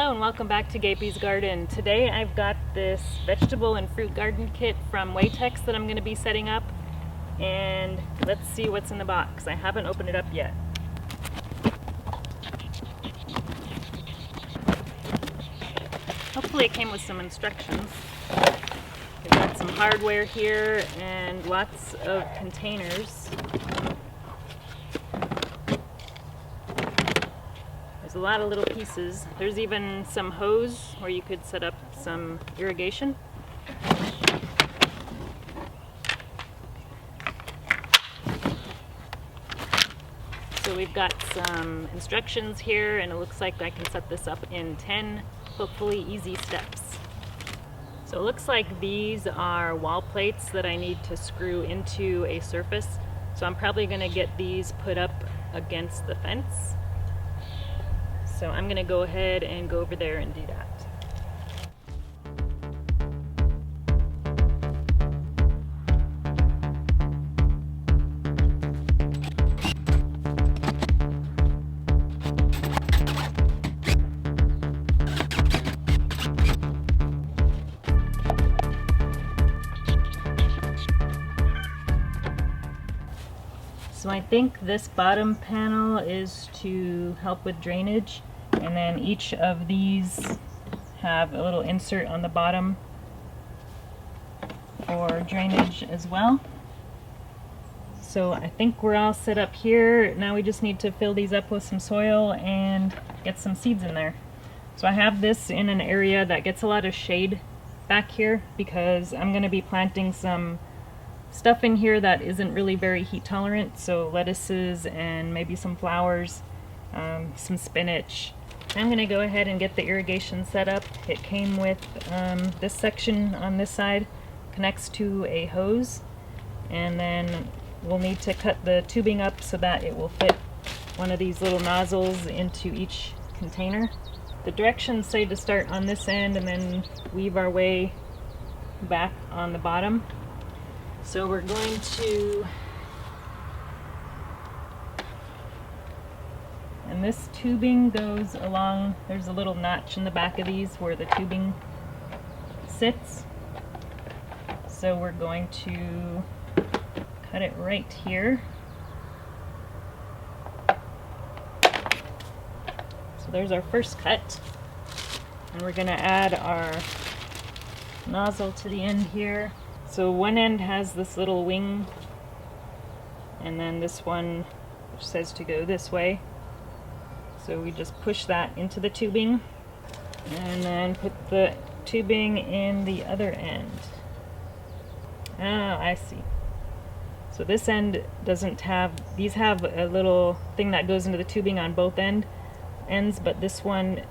Hello and welcome back to Gapey's Garden. Today I've got this vegetable and fruit garden kit from Watex that I'm going to be setting up, and let's see what's in the box. I haven't opened it up yet. Hopefully it came with some instructions. We've got some hardware here and lots of containers. There's a lot of little pieces. There's even some hose where you could set up some irrigation. So we've got some instructions here, and it looks like I can set this up in 10 hopefully easy steps. So it looks like these are wall plates that I need to screw into a surface. So I'm probably going to get these put up against the fence. So I'm going to go ahead and go over there and do that. So I think this bottom panel is to help with drainage, and then each of these have a little insert on the bottom for drainage as well. So I think we're all set up here. Now we just need to fill these up with some soil and get some seeds in there. So I have this in an area that gets a lot of shade back here because I'm going to be planting some stuff in here that isn't really very heat tolerant, so lettuces and maybe some flowers, some spinach. I'm going to go ahead and get the irrigation set up. It came with this section on this side connects to a hose, and then we'll need to cut the tubing up so that it will fit one of these little nozzles into each container. The directions say to start on this end and then weave our way back on the bottom. So we're going to, and this tubing goes along, there's a little notch in the back of these where the tubing sits. So we're going to cut it right here. So there's our first cut. And we're going to add our nozzle to the end here. So one end has this little wing, and then this one which says to go this way. So we just push that into the tubing and then put the tubing in the other end. Ah, I see. So this end doesn't have, these have a little thing that goes into the tubing on both ends, but this one,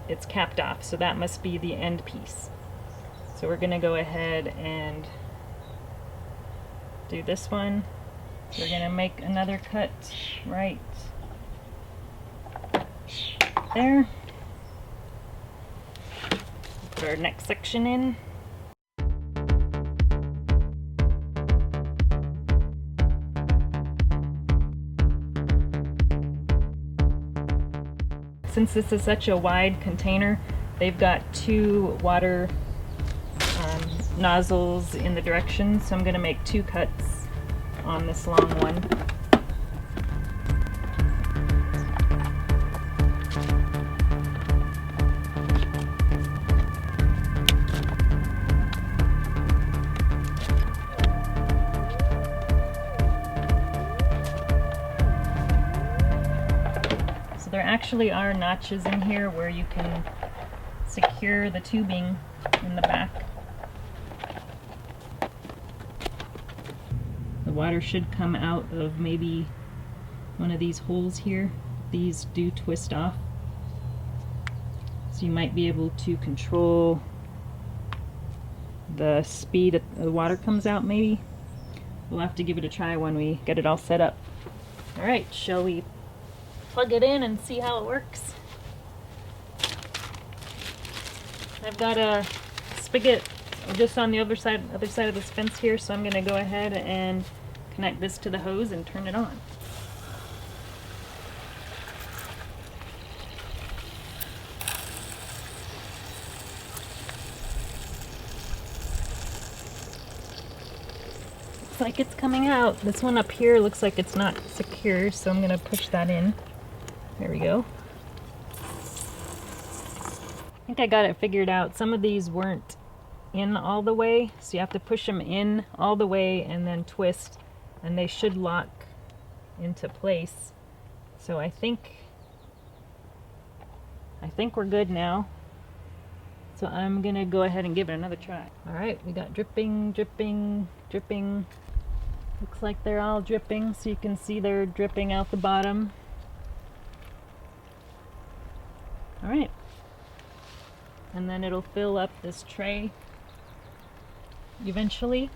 it's capped off, so that must be the end piece. So we're going to go ahead and do this one. We're going to make another cut right there. Put our next section in. Since this is such a wide container, they've got two water nozzles in the direction, so I'm going to make two cuts on this long one. So there actually are notches in here where you can secure the tubing in the back. The water should come out of maybe one of these holes here. These do twist off, so you might be able to control the speed that the water comes out. Maybe we'll have to give it a try when we get it all set up. Alright, shall we plug it in and see how it works? I've got a spigot just on the other side of this fence here, so I'm going to go ahead and connect this to the hose and turn it on. looks like it's coming out. This one up here looks like it's not secure, so I'm gonna push that in. There we go. I think I got it figured out. Some of these weren't in all the way, so you have to push them in all the way and then twist, and they should lock into place. So I think we're good now. So I'm gonna go ahead and give it another try. All right, we got dripping, dripping, dripping. Looks like they're all dripping, so you can see they're dripping out the bottom. All right. And then it'll fill up this tray eventually.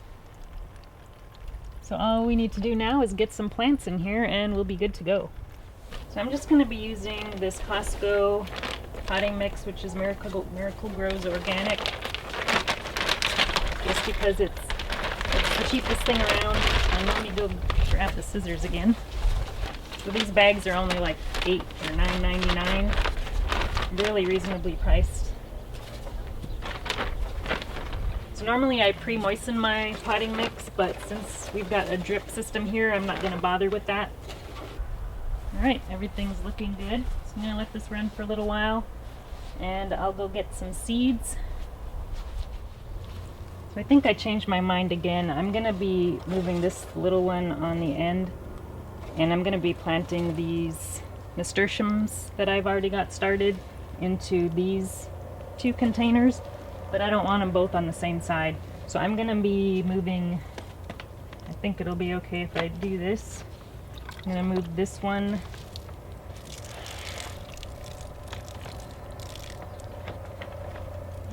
So all we need to do now is get some plants in here and we'll be good to go. So I'm just going to be using this Costco potting mix, which is Miracle Grows Organic, just because it's the cheapest thing around. And let me go grab the scissors again. So these bags are only like $8 or $9.99, really reasonably priced. So normally I pre-moisten my potting mix, but since we've got a drip system here, I'm not going to bother with that. Alright, everything's looking good. So I'm going to let this run for a little while, and I'll go get some seeds. So I think I changed my mind again. I'm going to be moving this little one on the end, and I'm going to be planting these nasturtiums that I've already got started into these 2 containers. But I don't want them both on the same side. So I'm gonna be moving, I think it'll be okay if I do this. I'm gonna move this one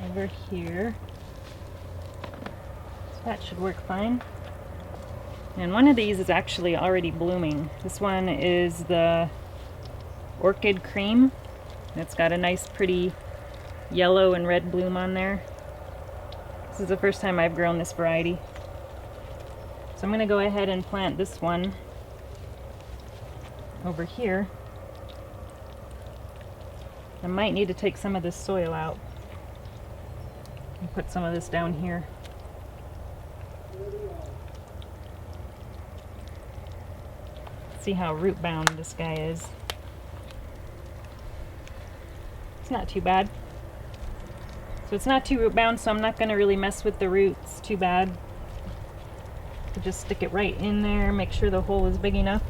over here. So that should work fine. And one of these is actually already blooming. This one is the Orchid Cream. It's got a nice pretty yellow and red bloom on there. This is the first time I've grown this variety. So I'm going to go ahead and plant this one over here. I might need to take some of this soil out and put some of this down here. See how root bound this guy is. It's not too bad. So it's not too root bound, so I'm not going to really mess with the roots too bad. So just stick it right in there, make sure the hole is big enough.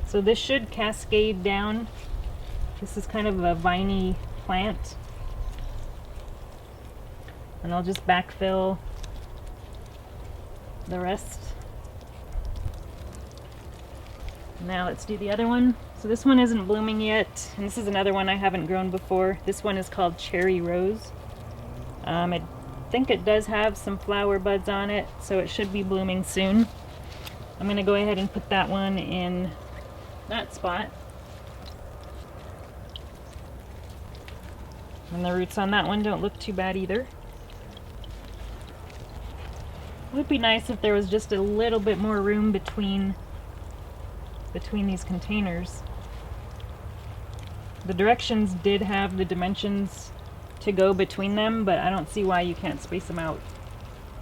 So this should cascade down. This is kind of a viney plant. And I'll just backfill the rest. Now let's do the other one. So this one isn't blooming yet, and this is another one I haven't grown before. This one is called Cherry Rose. I think it does have some flower buds on it, so it should be blooming soon. I'm going to go ahead and put that one in that spot. And the roots on that one don't look too bad either. It would be nice if there was just a little bit more room between these containers. The directions did have the dimensions to go between them, but I don't see why you can't space them out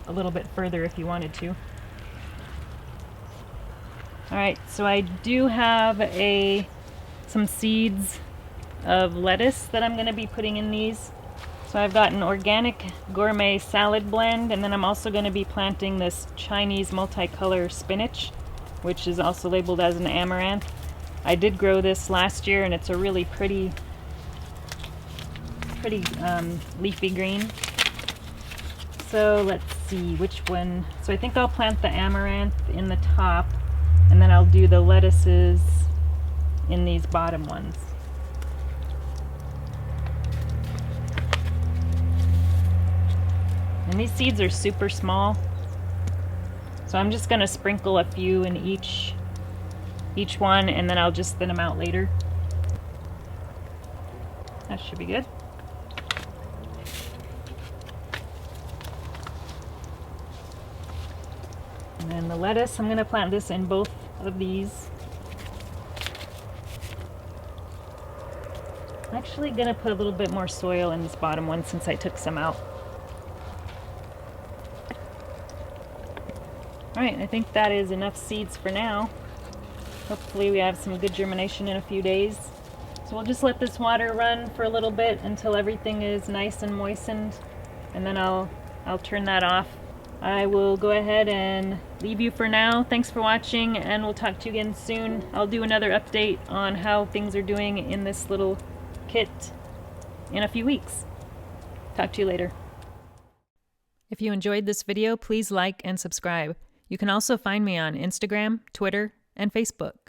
a little bit further if you wanted to. Alright, so I do have some seeds of lettuce that I'm going to be putting in these. So I've got an organic gourmet salad blend, and then I'm also going to be planting this Chinese multicolor spinach, which is also labeled as an amaranth. I did grow this last year, and it's a really pretty leafy green. So let's see which one. So I think I'll plant the amaranth in the top, and then I'll do the lettuces in these bottom ones. And these seeds are super small, so I'm just going to sprinkle a few in each one, and then I'll just thin them out later. That should be good. And then the lettuce, I'm going to plant this in both of these. actually gonna put a little bit more soil in this bottom one since I took some out. Alright, I think that is enough seeds for now. Hopefully we have some good germination in a few days. So we'll just let this water run for a little bit until everything is nice and moistened, and then I'll turn that off. I will go ahead and leave you for now. Thanks for watching, and we'll talk to you again soon. I'll do another update on how things are doing in this little kit in a few weeks. Talk to you later. If you enjoyed this video, please like and subscribe. You can also find me on Instagram, Twitter, and Facebook.